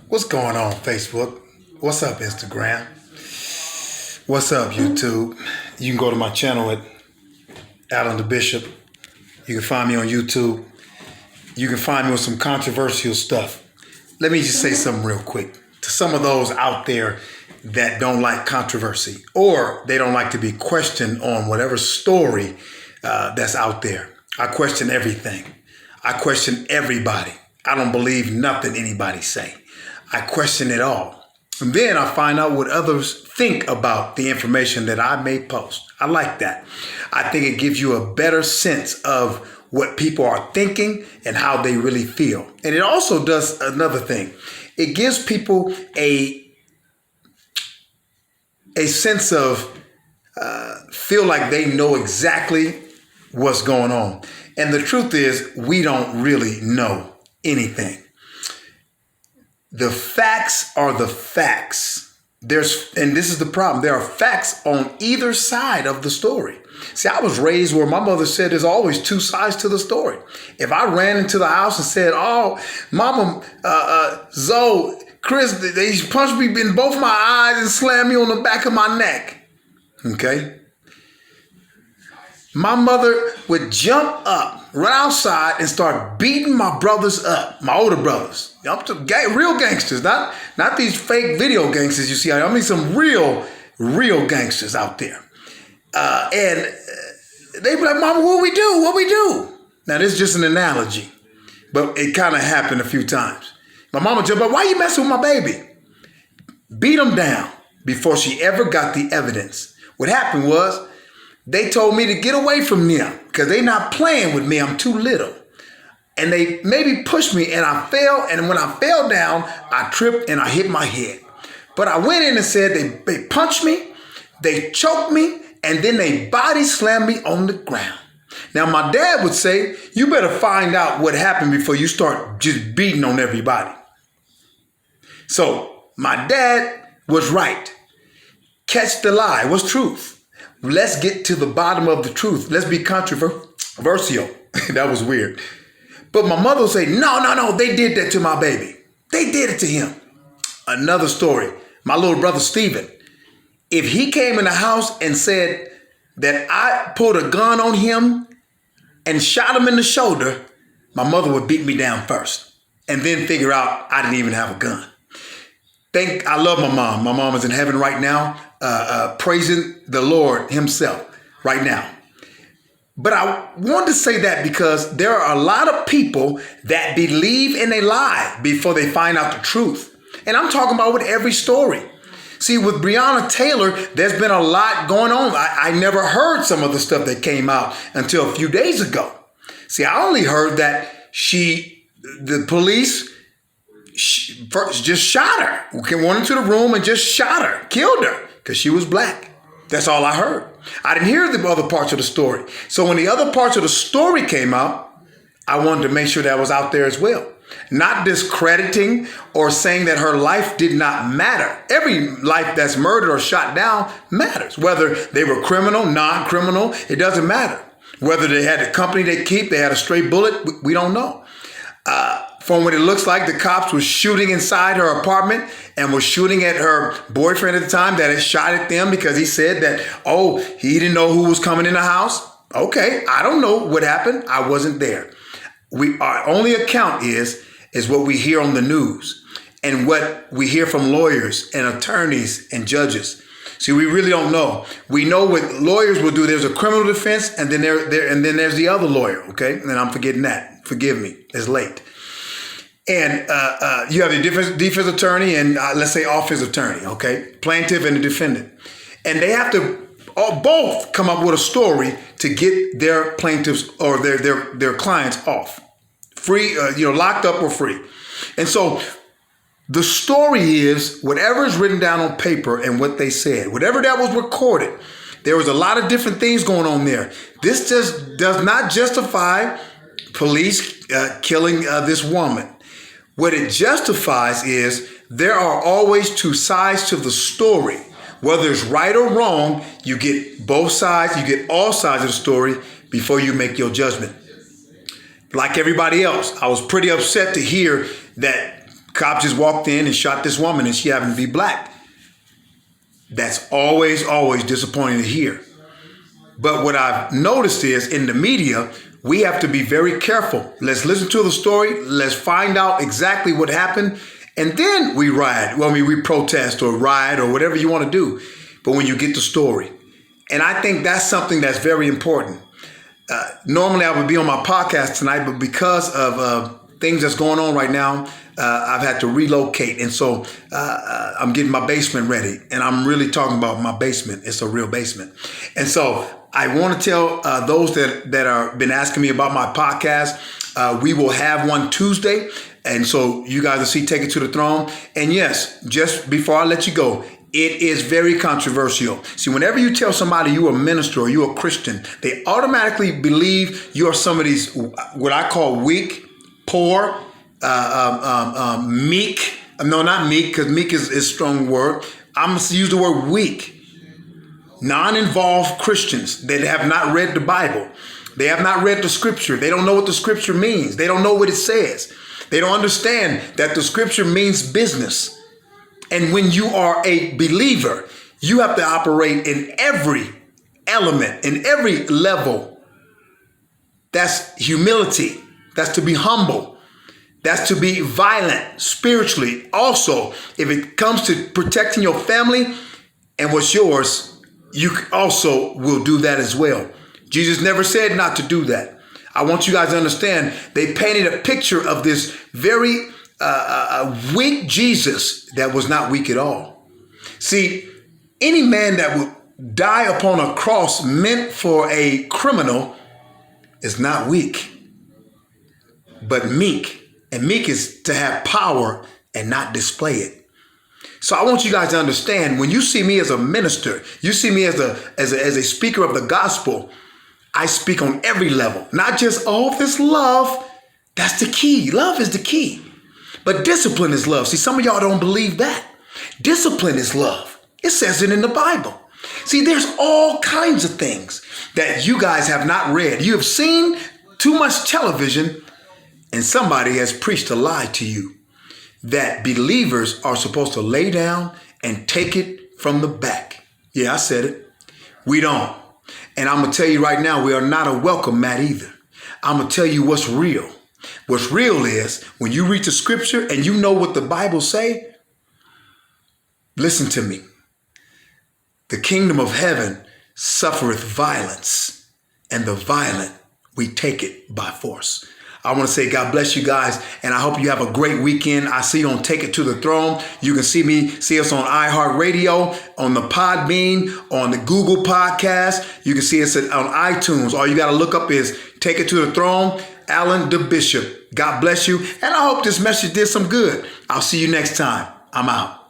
What's going on, Facebook? What's up, Instagram? What's up, YouTube? You can go to my channel at Alan the Bishop. You can find me on YouTube. You can find me with some controversial stuff. Let me just say something real quick to some of those out there that don't like controversy or they don't like to be questioned on whatever story that's out there. I question everything. I question everybody. I don't believe nothing anybody say. I question it all. And then I find out what others think about the information that I may post. I like that. I think it gives you a better sense of what people are thinking and how they really feel. And it also does another thing. It gives people a sense of feel like they know exactly what's going on. And the truth is, we don't really know anything. The facts are the facts. And this is the problem. There are facts on either side of the story. See, I was raised where my mother said there's always two sides to the story. If I ran into the house and said, "Oh, Mama, Zoe, Chris, they punched me in both my eyes and slammed me on the back of my neck," okay? My mother would jump up, run outside, and start beating my brothers up, my older brothers. Real gangsters, not these fake video gangsters you see. I mean some real gangsters out there. And they'd be like, "Mama, what we do? What we do?" Now, this is just an analogy, but it kind of happened a few times. My mama jumped up, "Why you messing with my baby?" Beat them down before she ever got the evidence. What happened was, they told me to get away from them because they not playing with me. I'm too little. And they maybe pushed me and I fell. And when I fell down, I tripped and I hit my head. But I went in and said they punched me, they choked me, and then they body slammed me on the ground. Now, my dad would say, "You better find out what happened before you start just beating on everybody." So my dad was right. Catch the lie. What's truth? Let's get to the bottom of the truth. Let's be controversial. That was weird. But my mother would say, no, they did that to my baby. They did it to him. Another story. My little brother, Steven. If he came in the house and said that I pulled a gun on him and shot him in the shoulder, my mother would beat me down first and then figure out I didn't even have a gun. I love my mom. My mom is in heaven right now, praising the Lord himself right now. But I want to say that because there are a lot of people that believe in a lie before they find out the truth. And I'm talking about with every story. See, with Breonna Taylor, there's been a lot going on. I never heard some of the stuff that came out until a few days ago. See, I only heard that the police first just shot her. Went into the room and just shot her, killed her, because she was black. That's all I heard. I didn't hear the other parts of the story. So when the other parts of the story came out, I wanted to make sure that was out there as well. Not discrediting or saying that her life did not matter. Every life that's murdered or shot down matters. Whether they were criminal, non-criminal, it doesn't matter. Whether they had a company they keep, they had a stray bullet, we don't know. From what it looks like, the cops were shooting inside her apartment and were shooting at her boyfriend at the time that had shot at them because he said that, he didn't know who was coming in the house. Okay, I don't know what happened. I wasn't there. Our only account is what we hear on the news and what we hear from lawyers and attorneys and judges. See, we really don't know. We know what lawyers will do. There's a criminal defense, and then there's the other lawyer. Okay, and I'm forgetting that. Forgive me. It's late. And you have the defense attorney and let's say offense attorney, okay? Plaintiff and the defendant. And they have to both come up with a story to get their plaintiffs or their clients off. Free, locked up or free. And so the story is whatever is written down on paper and what they said, whatever that was recorded, there was a lot of different things going on there. This just does not justify police killing this woman. What it justifies is there are always two sides to the story. Whether it's right or wrong, you get both sides, you get all sides of the story before you make your judgment. Like everybody else, I was pretty upset to hear that Cop just walked in and shot this woman and she happened to be black. That's always, always disappointing to hear. But what I've noticed is in the media, we have to be very careful. Let's listen to the story. Let's find out exactly what happened. And then we riot. Well, I mean, we protest or riot or whatever you want to do. But when you get the story. And I think that's something that's very important. Normally I would be on my podcast tonight, but because of things that's going on right now, I've had to relocate. And so I'm getting my basement ready. And I'm really talking about my basement. It's a real basement. And so I want to tell those that are been asking me about my podcast, we will have one Tuesday. And so you guys will see Take It to the Throne. And yes, just before I let you go, it is very controversial. See, whenever you tell somebody you're a minister or you're a Christian, they automatically believe you're some of these, what I call weak, poor, meek. No, not meek, because meek is a strong word. I'm going to use the word weak. Non-involved Christians that have not read the Bible. They have not read the scripture. They don't know what the scripture means. They don't know what it says. They don't understand that the scripture means business. And when you are a believer, you have to operate in every element, in every level. That's humility. That's to be humble. That's to be violent spiritually. Also, if it comes to protecting your family and what's yours, you also will do that as well. Jesus never said not to do that. I want you guys to understand, they painted a picture of this very weak Jesus that was not weak at all. See, any man that would die upon a cross meant for a criminal is not weak, but meek. And meek is to have power and not display it. So I want you guys to understand, when you see me as a minister, you see me as a speaker of the gospel, I speak on every level, not just, this love. That's the key. Love is the key. But discipline is love. See, some of y'all don't believe that. Discipline is love. It says it in the Bible. See, there's all kinds of things that you guys have not read. You have seen too much television, and somebody has preached a lie to you that believers are supposed to lay down and take it from the back. Yeah, I said it. We don't. And I'm going to tell you right now, we are not a welcome mat either. I'm going to tell you what's real. What's real is when you read the scripture and you know what the Bible say, listen to me. The kingdom of heaven suffereth violence, and the violent, we take it by force. I want to say God bless you guys, and I hope you have a great weekend. I see you on Take It to the Throne. You can see us on iHeartRadio, on the Podbean, on the Google Podcast. You can see us on iTunes. All you got to look up is Take It to the Throne, Alan the Bishop. God bless you, and I hope this message did some good. I'll see you next time. I'm out.